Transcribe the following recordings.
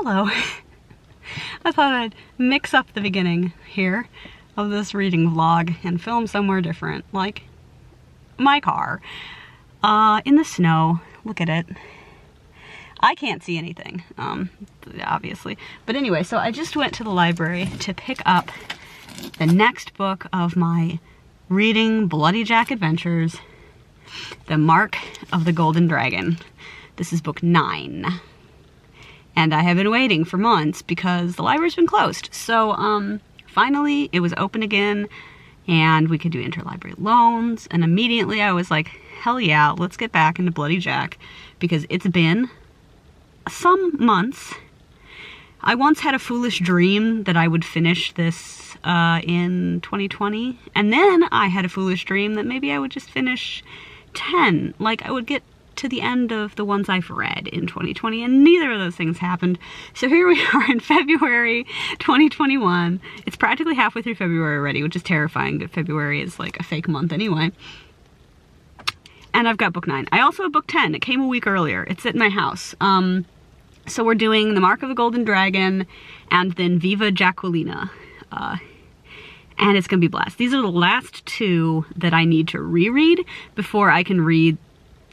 hello. I thought I'd mix up the beginning here of this reading vlog and film somewhere different, like my car. In the snow. Look at it. I can't see anything, obviously. But anyway, so I just went to the library to pick up the next book of my reading Bloody Jack adventures, The Mark of the Golden Dragon. This is book 9. And I have been waiting for months because the library's been closed. So, finally it was open again and we could do interlibrary loans. And immediately I was like, hell yeah, let's get back into Bloody Jack because it's been some months. I once had a foolish dream that I would finish this in 2020. And then I had a foolish dream that maybe I would just finish 10. Like I would get to the end of the ones I've read in 2020, and neither of those things happened. So here we are in February 2021. It's practically halfway through February already, which is terrifying, but February is like a fake month anyway. And I've got book 9. I also have book 10. It came a week earlier. It's at my house. So we're doing The Mark of the Golden Dragon and then Viva, Jacquelina. And it's gonna be a blast. These are the last 2 that I need to reread before I can read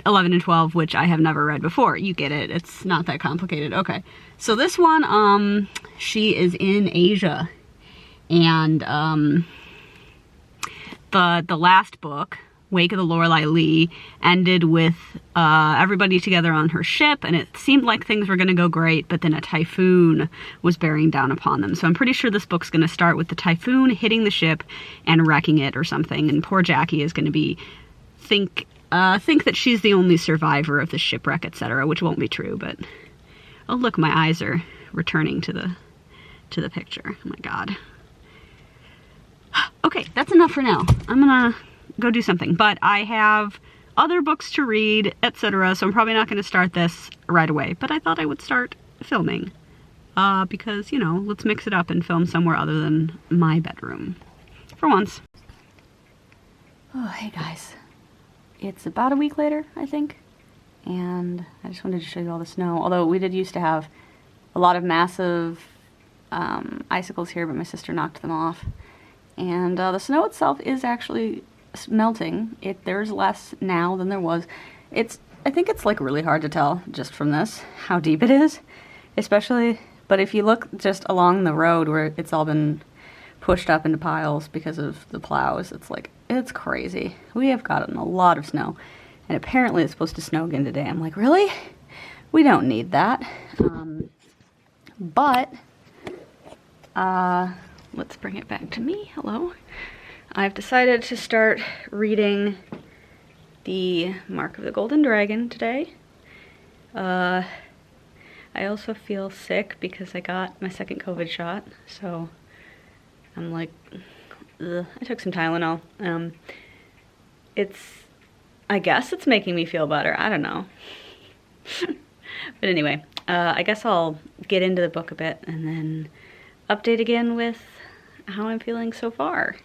11 and 12, which I have never read before. You get it. It's not that complicated. Okay. So this one, she is in Asia. And the last book, Wake of the Lorelei Lee, ended with everybody together on her ship, and it seemed like things were going to go great, but then a typhoon was bearing down upon them. So I'm pretty sure this book's going to start with the typhoon hitting the ship and wrecking it or something, and poor Jackie is going to be think that she's the only survivor of the shipwreck, etc., which won't be true, but oh look, my eyes are returning to the picture. Oh my god. Okay, that's enough for now. I'm gonna go do something, but I have other books to read, etc., so I'm probably not going to start this right away, but I thought I would start filming because, you know, let's mix it up and film somewhere other than my bedroom for once. Oh, hey guys. It's about a week later, I think, and I just wanted to show you all the snow, although we did used to have a lot of massive icicles here, but my sister knocked them off, and the snow itself is actually melting. There's less now than there was. I think it's like really hard to tell just from this how deep it is, especially, but if you look just along the road where it's all been pushed up into piles because of the plows, it's crazy. We have gotten a lot of snow, and apparently it's supposed to snow again today. I'm like, really? We don't need that. But let's bring it back to me. Hello. I've decided to start reading The Mark of the Golden Dragon today. I also feel sick because I got my second COVID shot, so I'm like, ugh. I took some Tylenol. I guess it's making me feel better. I don't know. But anyway, I guess I'll get into the book a bit and then update again with how I'm feeling so far.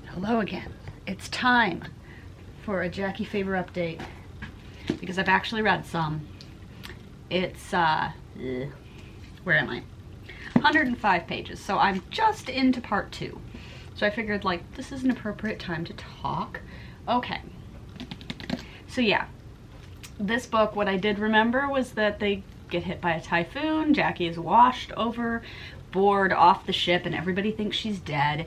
Hello again. It's time for a Jackie Faber update because I've actually read some. It's, where am I? 105 pages, so I'm just into part 2. So I figured, like, this is an appropriate time to talk. Okay. So yeah, this book, what I did remember was that they get hit by a typhoon, Jackie is washed overboard off the ship, and everybody thinks she's dead.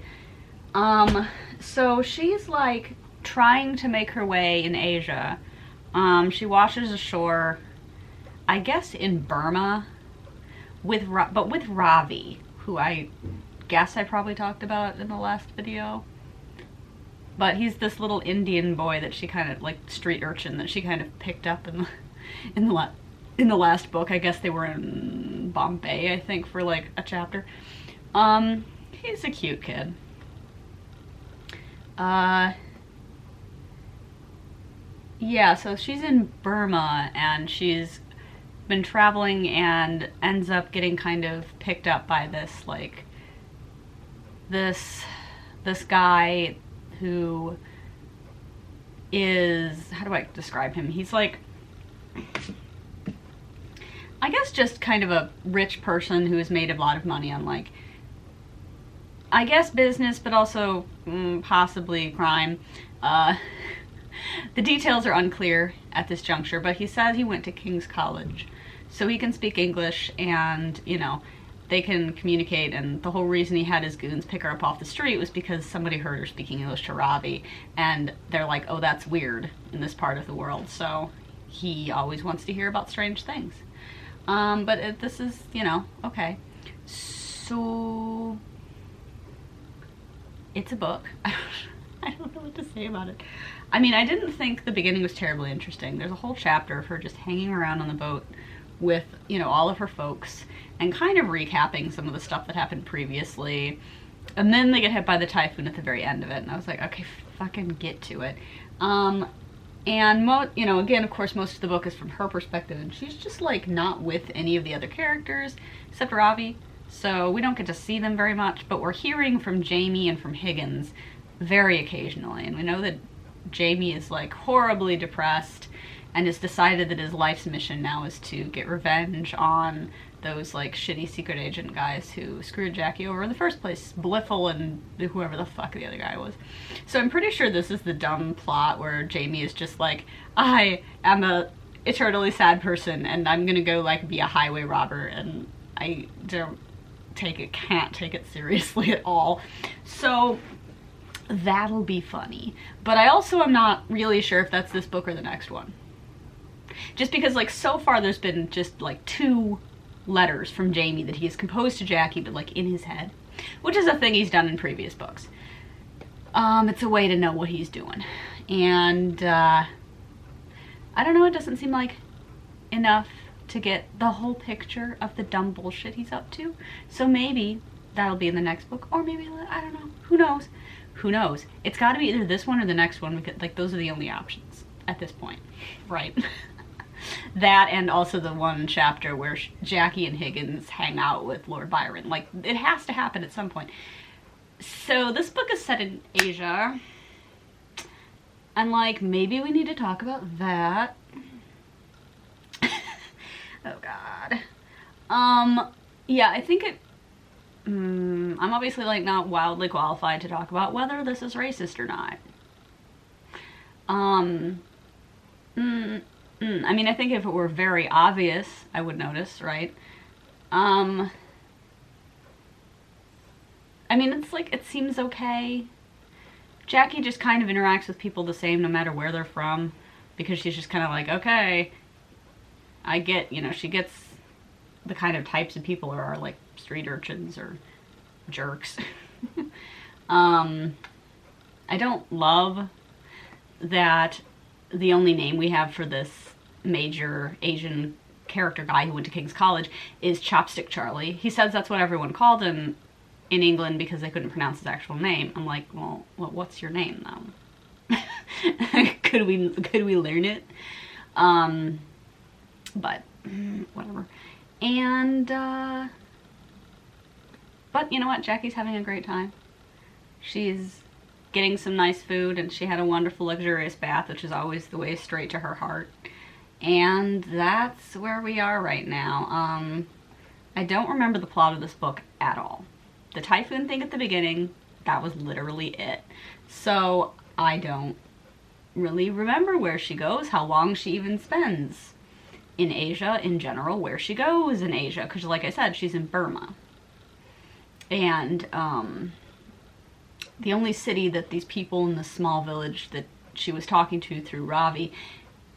So she's like trying to make her way in Asia. She washes ashore, I guess in Burma, with Ravi, who I guess I probably talked about in the last video. But he's this little Indian boy that she kind of, like, street urchin that she kind of picked up in the last book. I guess they were in Bombay, I think, for like a chapter. He's a cute kid. Yeah, so she's in Burma and she's been traveling and ends up getting kind of picked up by this, like, this guy who is, how do I describe him? He's like, I guess just kind of a rich person who has made a lot of money on, like, I guess business, but also possibly crime. The details are unclear at this juncture, but he says he went to King's College, so he can speak English, and, you know, they can communicate, and the whole reason he had his goons pick her up off the street was because somebody heard her speaking English to Ravi, and they're like, oh, that's weird in this part of the world, so he always wants to hear about strange things. But this is, you know, okay. So, it's a book. I don't know what to say about it. I mean, I didn't think the beginning was terribly interesting. There's a whole chapter of her just hanging around on the boat with, you know, all of her folks and kind of recapping some of the stuff that happened previously. And then they get hit by the typhoon at the very end of it, and I was like, okay, fucking get to it. And, you know, again, of course, most of the book is from her perspective, and she's just, like, not with any of the other characters, except Ravi, so we don't get to see them very much, but we're hearing from Jamie and from Higgins very occasionally, and we know that Jamie is, like, horribly depressed and has decided that his life's mission now is to get revenge on those, like, shitty secret agent guys who screwed Jackie over in the first place, Bliffle and whoever the fuck the other guy was. So I'm pretty sure this is the dumb plot where Jamie is just like, I am a eternally sad person and I'm gonna go, like, be a highway robber, and I can't take it seriously at all. So that'll be funny. But I also am not really sure if that's this book or the next one. Just because, like, so far there's been just, like, 2 letters from Jamie that he has composed to Jackie, but, like, in his head, which is a thing he's done in previous books. It's a way to know what he's doing, and I don't know, it doesn't seem like enough to get the whole picture of the dumb bullshit he's up to, so maybe that'll be in the next book, or maybe, I don't know, who knows, it's got to be either this one or the next one, because, like, those are the only options at this point, right? That, and also the one chapter where Jackie and Higgins hang out with Lord Byron. Like, it has to happen at some point. So this book is set in Asia, and, like, maybe we need to talk about that. Oh god. Yeah, I think it, I'm obviously, like, not wildly qualified to talk about whether this is racist or not. I mean, I think if it were very obvious, I would notice, right? I mean, it's like, it seems okay. Jackie just kind of interacts with people the same no matter where they're from, because she's just kind of like, okay, I get, you know, she gets the kind of types of people are like street urchins or jerks. I don't love that the only name we have for this major Asian character guy who went to King's College is Chopstick Charlie. He says that's what everyone called him in England because they couldn't pronounce his actual name. I'm like, well, what's your name though? could we learn it? But whatever. And but you know what? Jackie's having a great time. She's getting some nice food, and she had a wonderful, luxurious bath, which is always the way straight to her heart. And that's where we are right now. I don't remember the plot of this book at all. The typhoon thing at the beginning, that was literally it. So I don't really remember where she goes, how long she even spends in Asia in general, where she goes in Asia, because like I said, she's in Burma. And the only city that these people in this small village that she was talking to through Ravi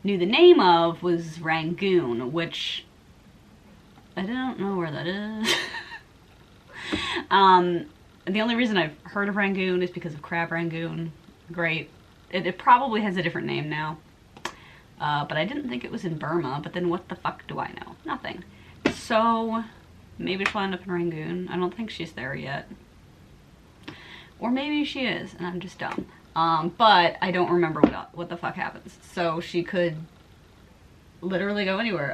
knew the name of was Rangoon, which I don't know where that is. The only reason I've heard of Rangoon is because of Crab Rangoon. Great. It probably has a different name now. But I didn't think it was in Burma, but then what the fuck do I know? Nothing. So maybe she'll end up in Rangoon. I don't think she's there yet. Or maybe she is, and I'm just dumb. But I don't remember what the fuck happens. So she could literally go anywhere.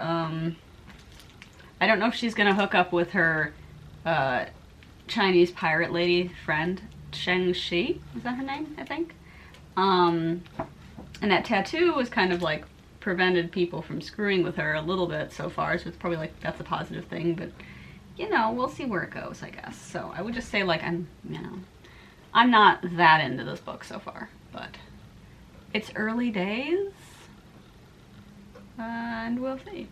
I don't know if she's gonna hook up with her Chinese pirate lady friend, Sheng Shi. Is that her name, I think? And that tattoo was kind of like prevented people from screwing with her a little bit so far, so it's probably like that's a positive thing, but you know, we'll see where it goes, I guess. So I would just say, like, I'm not that into this book so far, but it's early days, and we'll see.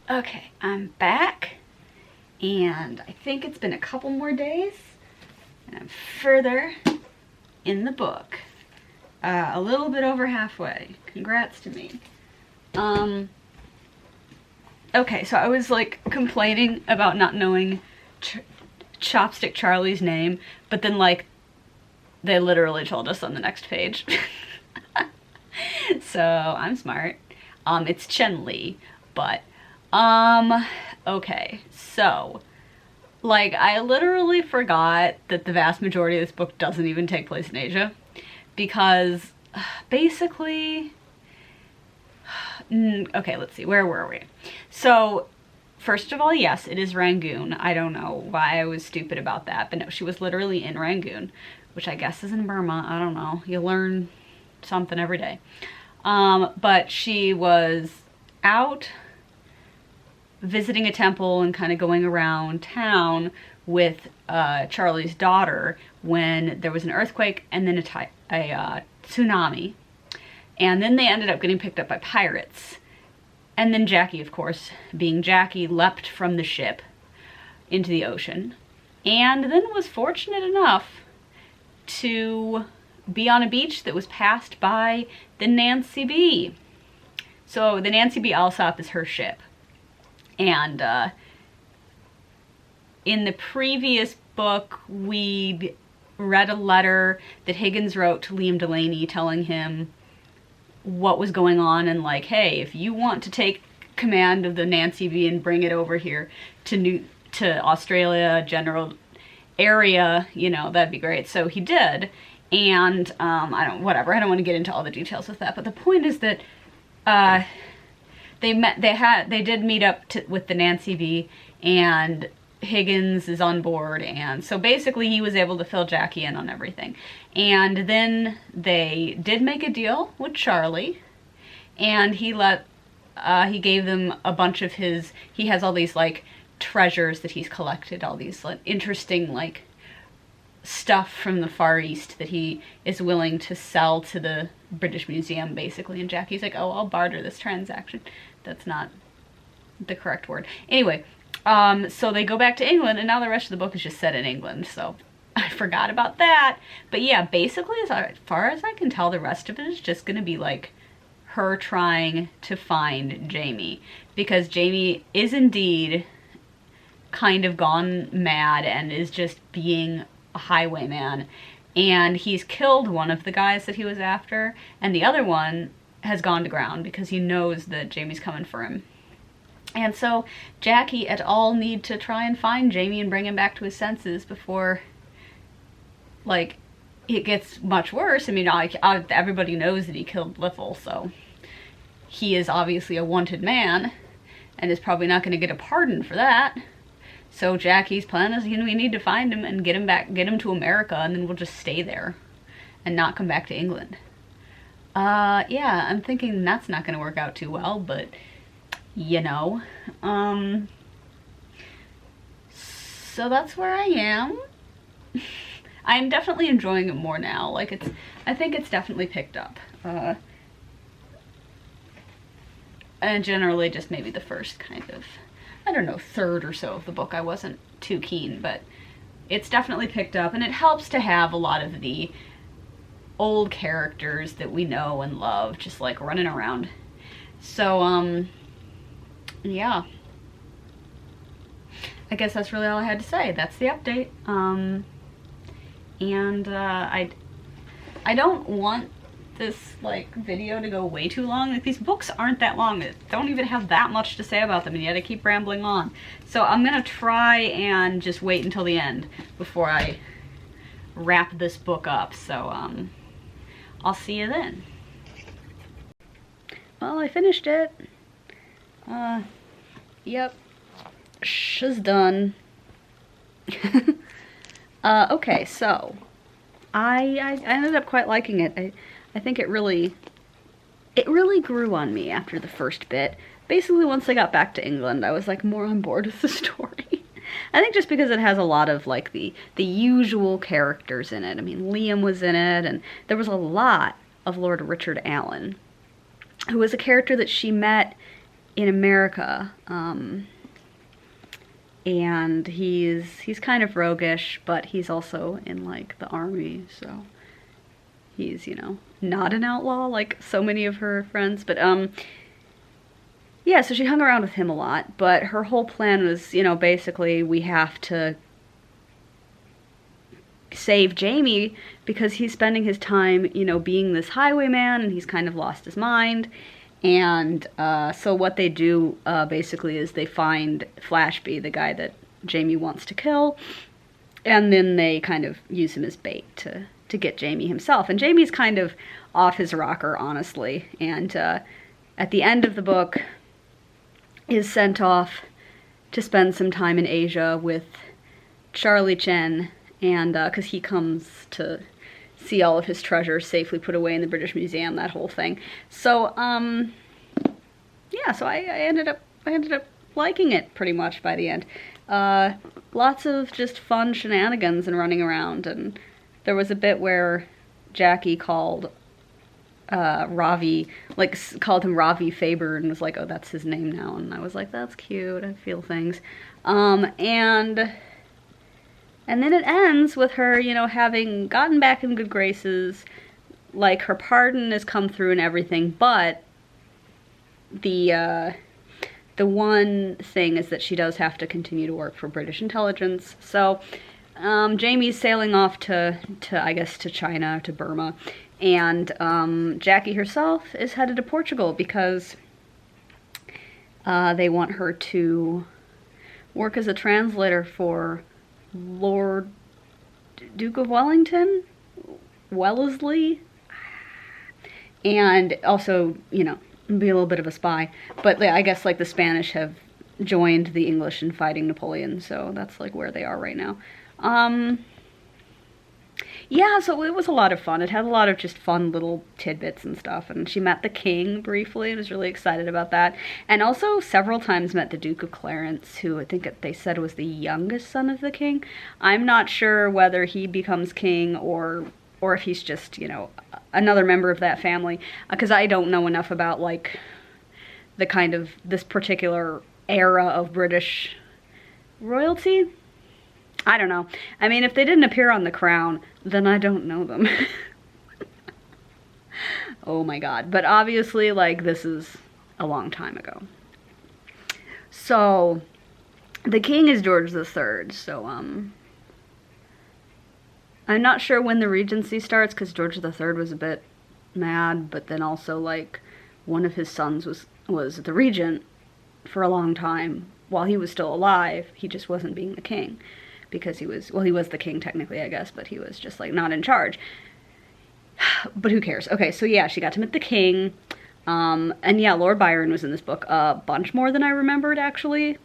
Okay, I'm back, and I think it's been a couple more days, and I'm further in the book. A little bit over halfway. Congrats to me. Okay, so I was like complaining about not knowing Chopstick Charlie's name, but then like they literally told us on the next page. So I'm smart. It's Chen Li, but okay, so like I literally forgot that the vast majority of this book doesn't even take place in Asia, because basically, okay, let's see, where were we? So first of all, yes, it is Rangoon. I don't know why I was stupid about that, but no, she was literally in Rangoon, which I guess is in Burma. I don't know, you learn something every day. But she was out visiting a temple and kind of going around town with Charlie's daughter when there was an earthquake and then a tsunami. And then they ended up getting picked up by pirates. And then Jackie, of course, being Jackie, leapt from the ship into the ocean. And then was fortunate enough to be on a beach that was passed by the Nancy B. So the Nancy B. Alsop is her ship. And in the previous book, we read a letter that Higgins wrote to Liam Delaney telling him what was going on and like, hey, if you want to take command of the Nancy B and bring it over here to Australia general area, you know, that'd be great. So he did. And I don't want to get into all the details with that, but the point is that they did meet up with the Nancy B, and Higgins is on board, and so basically he was able to fill Jackie in on everything. And then they did make a deal with Charlie, and he gave them a bunch of he has all these like treasures that he's collected, all these like interesting like stuff from the Far East that he is willing to sell to the British Museum, basically. And Jackie's like, oh, I'll barter this transaction. That's not the correct word. Anyway, so they go back to England, and now the rest of the book is just set in England, so I forgot about that. But yeah, basically, as far as I can tell, the rest of it is just gonna be like her trying to find Jamie, because Jamie is indeed kind of gone mad and is just being a highwayman, and he's killed one of the guys that he was after, and the other one has gone to ground because he knows that Jamie's coming for him. And so Jackie et al. Need to try and find Jamie and bring him back to his senses before, like, it gets much worse. I mean, everybody knows that he killed Liffle, so he is obviously a wanted man and is probably not going to get a pardon for that. So Jackie's plan is, we need to find him and get him to America, and then we'll just stay there and not come back to England. Yeah, I'm thinking that's not going to work out too well, but you know. So that's where I am. I'm definitely enjoying it more now. Like, I think it's definitely picked up. And generally just maybe the first kind of, I don't know, third or so of the book I wasn't too keen, but it's definitely picked up, and it helps to have a lot of the old characters that we know and love just like running around. So yeah, I guess that's really all I had to say. That's the update. And I don't want this like video to go way too long. Like, these books aren't that long. I don't even have that much to say about them, and yet I keep rambling on. So I'm gonna try and just wait until the end before I wrap this book up. So I'll see you then. Well, I finished it. Yep, she's done. Okay, so I ended up quite liking it. I think it really it really grew on me after the first bit. Basically, once I got back to England, I was like more on board with the story. I think just because it has a lot of like the usual characters in it. I mean, Liam was in it, and there was a lot of Lord Richard Allen, who was a character that she met in America. And he's kind of roguish, but he's also in like the army, so he's, you know, not an outlaw like so many of her friends. But yeah, so she hung around with him a lot, but her whole plan was, you know, basically we have to save Jamie because he's spending his time, you know, being this highwayman, and he's kind of lost his mind. And so what they do basically is they find Flashby, the guy that Jamie wants to kill, and then they kind of use him as bait to get Jamie himself. And Jamie's kind of off his rocker, honestly, and at the end of the book is sent off to spend some time in Asia with Charlie Chen, and because he comes to see all of his treasures safely put away in the British Museum, that whole thing. So, yeah, so I ended up liking it pretty much by the end. Lots of just fun shenanigans and running around, and there was a bit where Jackie called Ravi, like called him Ravi Faber, and was like, oh, that's his name now, and I was like, that's cute, I feel things. And then it ends with her, you know, having gotten back in good graces, like her pardon has come through and everything, but the one thing is that she does have to continue to work for British intelligence. So Jamie's sailing off to I guess to China, to Burma, and Jackie herself is headed to Portugal because they want her to work as a translator for Lord Duke of Wellington, Wellesley, and also, you know, be a little bit of a spy. But I guess like the Spanish have joined the English in fighting Napoleon, so that's like where they are right now. Yeah, so it was a lot of fun. It had a lot of just fun little tidbits and stuff, and she met the king briefly and was really excited about that. And also several times met the Duke of Clarence, who I think they said was the youngest son of the king. I'm not sure whether he becomes king or if he's just, you know, another member of that family, because I don't know enough about like the kind of this particular era of British royalty. I don't know. I mean, if they didn't appear on The Crown, then I don't know them. Oh my god. But obviously, like, this is a long time ago. So, the king is George III, so, I'm not sure when the regency starts, because George III was a bit mad, but then also, like, one of his sons was the regent for a long time. While he was still alive, he just wasn't being the king. Because he was the king technically, I guess, but he was just like not in charge. But who cares? Okay, so yeah, she got to meet the king. And yeah, Lord Byron was in this book a bunch more than I remembered, actually.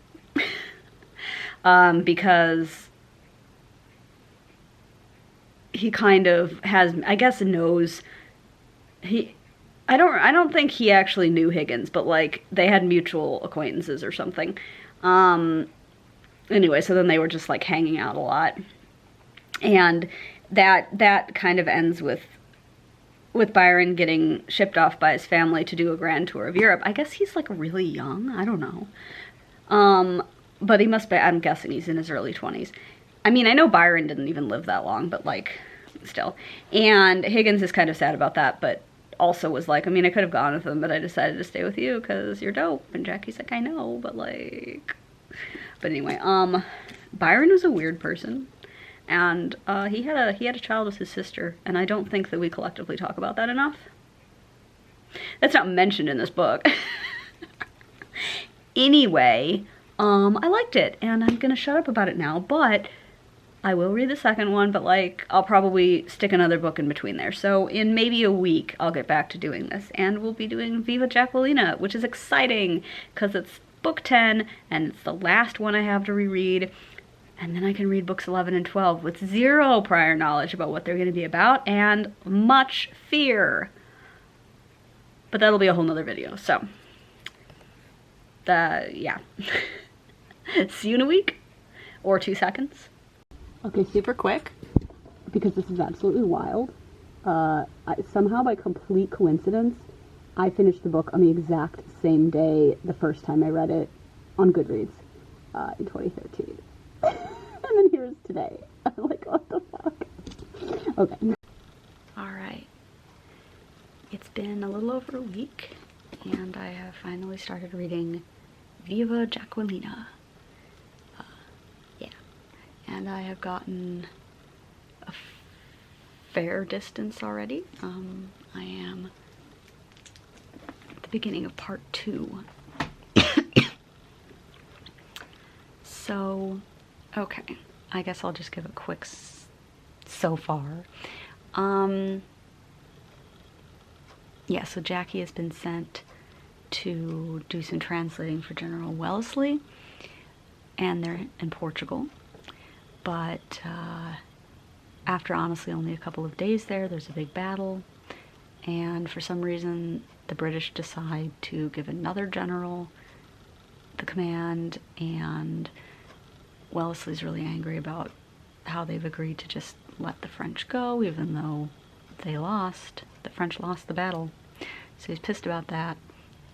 Because he kind of has, I guess, knows, I don't think he actually knew Higgins, but like they had mutual acquaintances or something. Anyway, so then they were just like hanging out a lot, and that kind of ends with Byron getting shipped off by his family to do a grand tour of Europe. I guess he's like really young, I don't know, but he must be, I'm guessing he's in his early 20s. I mean, I know Byron didn't even live that long, but like still. And Higgins is kind of sad about that, but also was like, I mean, I could have gone with him, but I decided to stay with you because you're dope. And Jackie's like, I know, but like... But anyway, Byron was a weird person, and he had a child with his sister, and I don't think that we collectively talk about that enough. That's not mentioned in this book. Anyway, I liked it, and I'm gonna shut up about it now, but I will read the second one, but like, I'll probably stick another book in between there. So in maybe a week, I'll get back to doing this, and we'll be doing Viva Jacquelina, which is exciting, because it's book 10, and it's the last one I have to reread, and then I can read books 11 and 12 with zero prior knowledge about what they're going to be about, and much fear. but that'll be a whole nother video. So, yeah. See you in a week, or 2 seconds. Okay, super quick, because this is absolutely wild. Somehow, by complete coincidence, I finished the book on the exact same day the first time I read it on Goodreads in 2013. And then here's today. I'm like, what the fuck? Okay. Alright. It's been a little over a week, and I have finally started reading Viva, Jacquelina. Yeah. And I have gotten a fair distance already. I am at the beginning of part 2. So, okay. I guess I'll just give a quick so far. Yeah, so Jackie has been sent to do some translating for General Wellesley, and they're in Portugal. But after honestly only a couple of days there, there's a big battle, and for some reason the British decide to give another general the command, and Wellesley's really angry about how they've agreed to just let the French go, even though they lost. The French lost the battle. So he's pissed about that,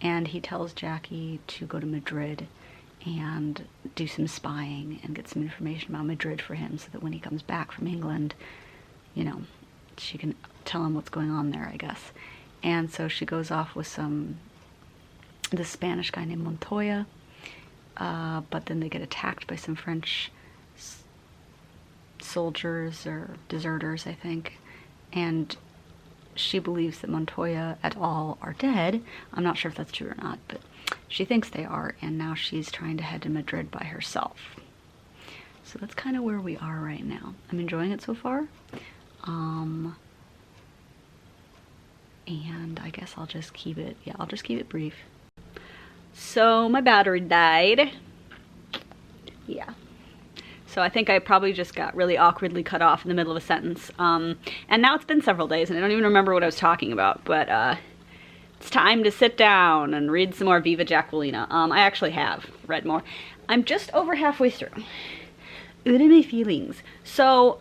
and he tells Jackie to go to Madrid and do some spying and get some information about Madrid for him, so that when he comes back from England, you know, she can tell him what's going on there, I guess. And so she goes off with this Spanish guy named Montoya, but then they get attacked by some French soldiers or deserters, I think, and she believes that Montoya et al. Are dead. I'm not sure if that's true or not, but she thinks they are, and now she's trying to head to Madrid by herself. So that's kind of where we are right now. I'm enjoying it so far. And I guess I'll just keep it, yeah, I'll just keep it brief. So my battery died. Yeah. So I think I probably just got really awkwardly cut off in the middle of a sentence. And now it's been several days and I don't even remember what I was talking about, but it's time to sit down and read some more Viva Jacquelina. I actually have read more. I'm just over halfway through. What are my feelings? So,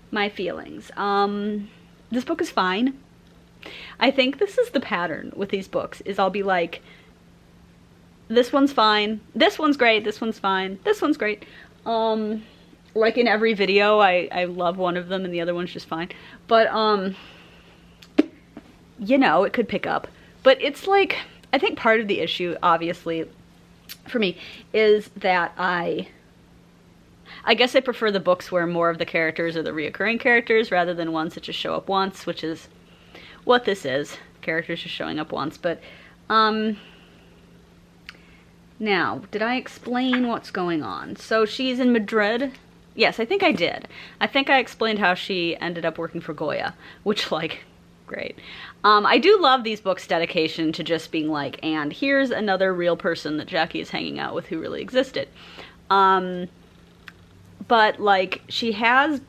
my feelings. This book is fine. I think this is the pattern with these books, is I'll be like, this one's fine, this one's great, this one's fine, this one's great. Like in every video, I love one of them and the other one's just fine. But, you know, it could pick up. But it's like, I think part of the issue, obviously, for me, is that I guess I prefer the books where more of the characters are the reoccurring characters rather than ones that just show up once, which is what this is. Characters just showing up once. But, now, did I explain what's going on? So she's in Madrid. Yes, I think I did. I think I explained how she ended up working for Goya, which, like, great. I do love these books' dedication to just being like, and here's another real person that Jackie is hanging out with who really existed. But, like, she has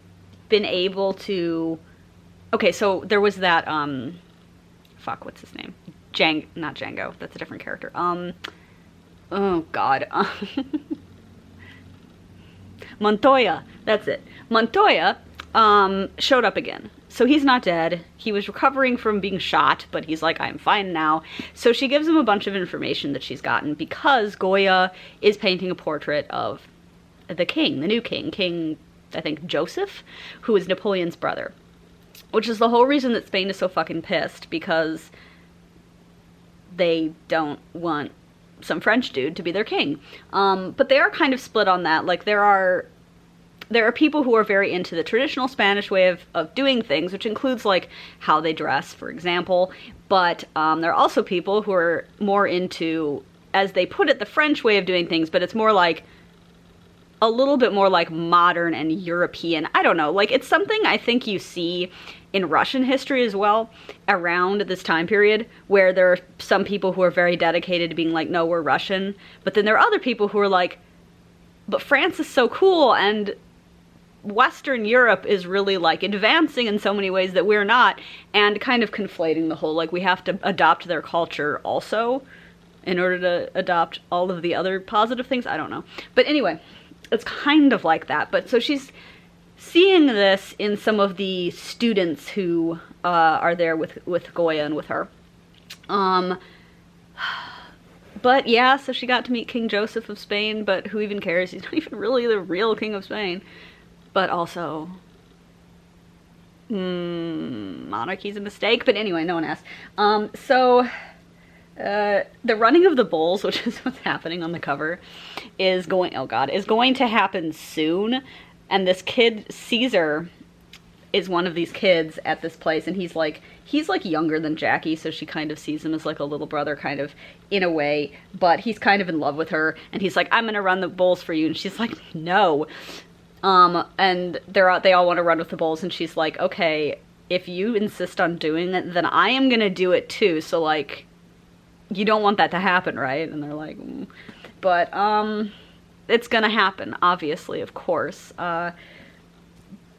been able to... Okay, so there was that, fuck, what's his name? Not Django, that's a different character. Oh, God. Montoya, that's it. Montoya showed up again. So he's not dead. He was recovering from being shot, but he's like, I'm fine now. So she gives him a bunch of information that she's gotten because Goya is painting a portrait of the king, the new king, King, I think, Joseph, who is Napoleon's brother. Which is the whole reason that Spain is so fucking pissed, because they don't want some French dude to be their king. But they are kind of split on that. Like, there are people who are very into the traditional Spanish way of doing things, which includes, like, how they dress, for example. But there are also people who are more into, as they put it, the French way of doing things, but it's more like, a little bit more like modern and European. I don't know, like, it's something I think you see in Russian history as well, around this time period, where there are some people who are very dedicated to being like, no, we're Russian, but then there are other people who are like, but France is so cool, and Western Europe is really like advancing in so many ways that we're not, and kind of conflating the whole, like, we have to adopt their culture also in order to adopt all of the other positive things. I don't know. But anyway, it's kind of like that. But so she's seeing this in some of the students who are there with Goya and with her. But yeah, so she got to meet King Joseph of Spain, but who even cares? He's not even really the real King of Spain. But also, monarchy's a mistake. But anyway, no one asked. The running of the bulls, which is what's happening on the cover, is going to happen soon. And this kid, Caesar, is one of these kids at this place, and he's like younger than Jackie, so she kind of sees him as like a little brother, kind of, in a way, but he's kind of in love with her, and he's like, I'm gonna run the bulls for you, and she's like, no. And they all want to run with the bulls, and she's like, okay, if you insist on doing it, then I am gonna do it too, so like, you don't want that to happen, right? And they're like, But, it's gonna happen, obviously, of course,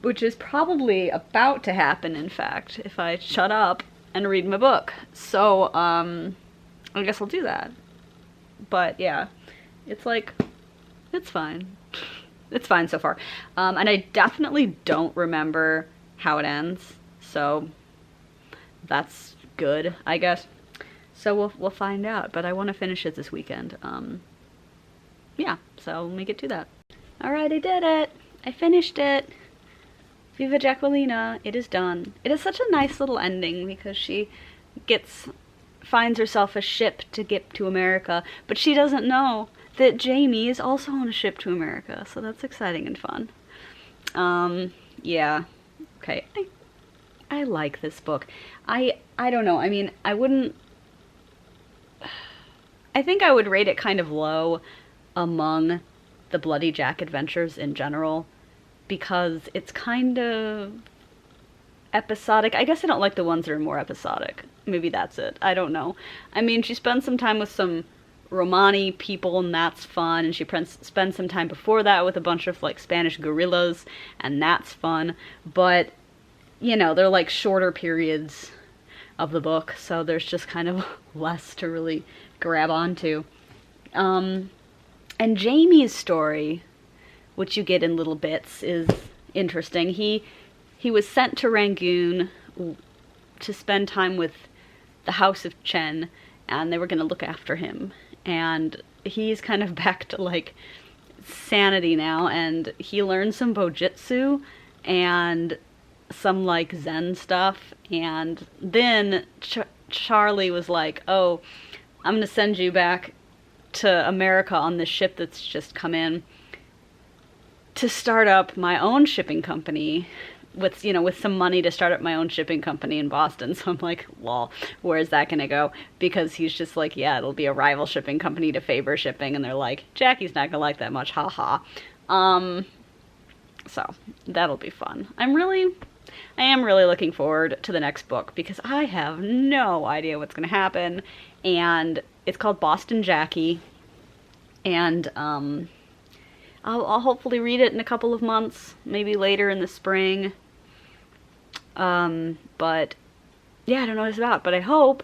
which is probably about to happen, in fact, if I shut up and read my book. So, I guess I'll do that. But, yeah, it's like, it's fine. It's fine so far. And I definitely don't remember how it ends, so that's good, I guess. So we'll find out, but I want to finish it this weekend. Yeah, so let me get to that. Alright, I did it! I finished it! Viva Jacquelina, it is done. It is such a nice little ending because she finds herself a ship to get to America, but she doesn't know that Jamie is also on a ship to America, so that's exciting and fun. Yeah. Okay, I like this book. I don't know, I mean, I think I would rate it kind of low among the Bloody Jack adventures in general, because it's kind of episodic. I guess I don't like the ones that are more episodic. Maybe that's it. I don't know. I mean, she spends some time with some Romani people, and that's fun, and she spends some time before that with a bunch of, like, Spanish guerrillas, and that's fun, but, you know, they're, like, shorter periods of the book, so there's just kind of less to really grab onto. And Jamie's story, which you get in little bits, is interesting. He was sent to Rangoon to spend time with the House of Chen, and they were going to look after him. And he's kind of back to, like, sanity now, and he learned some Bojutsu and some, like, Zen stuff, and then Charlie was like, oh, I'm going to send you back to America on this ship that's just come in to start up my own shipping company with, you know, with some money to start up my own shipping company in Boston. So I'm like, lol, where's that gonna go? Because he's just like, yeah, it'll be a rival shipping company to Favor Shipping, and they're like, Jackie's not gonna like that much, haha. So that'll be fun. I am really looking forward to the next book, because I have no idea what's gonna happen, and it's called Boston Jackie, and I'll hopefully read it in a couple of months, maybe later in the spring. But yeah, I don't know what it's about, but I hope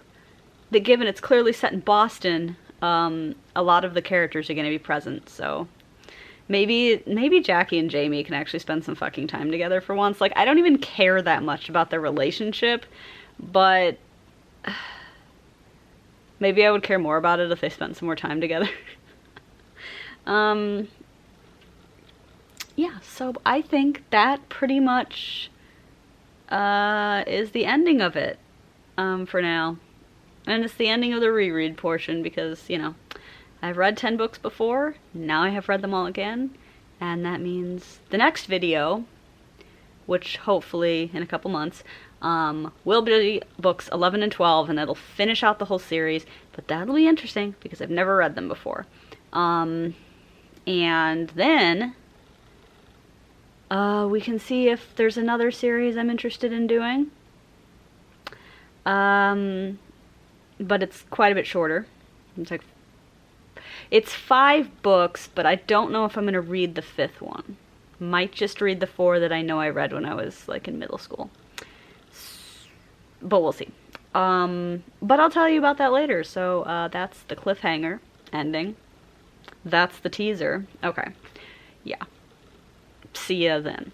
that, given it's clearly set in Boston, a lot of the characters are going to be present, so maybe Jackie and Jamie can actually spend some fucking time together for once. Like, I don't even care that much about their relationship, but maybe I would care more about it if they spent some more time together. Yeah, so I think that pretty much is the ending of it for now. And it's the ending of the reread portion because, you know, I've read 10 books before, now I have read them all again, and that means the next video, which hopefully in a couple months, will be books 11 and 12, and that'll finish out the whole series, but that'll be interesting because I've never read them before. And then we can see if there's another series I'm interested in doing. But it's quite a bit shorter. It's 5 books, but I don't know if I'm going to read the 5th one. Might just read the 4 that I know I read when I was like in middle school. But we'll see. But I'll tell you about that later. So that's the cliffhanger ending. That's the teaser. Okay. Yeah. See ya then.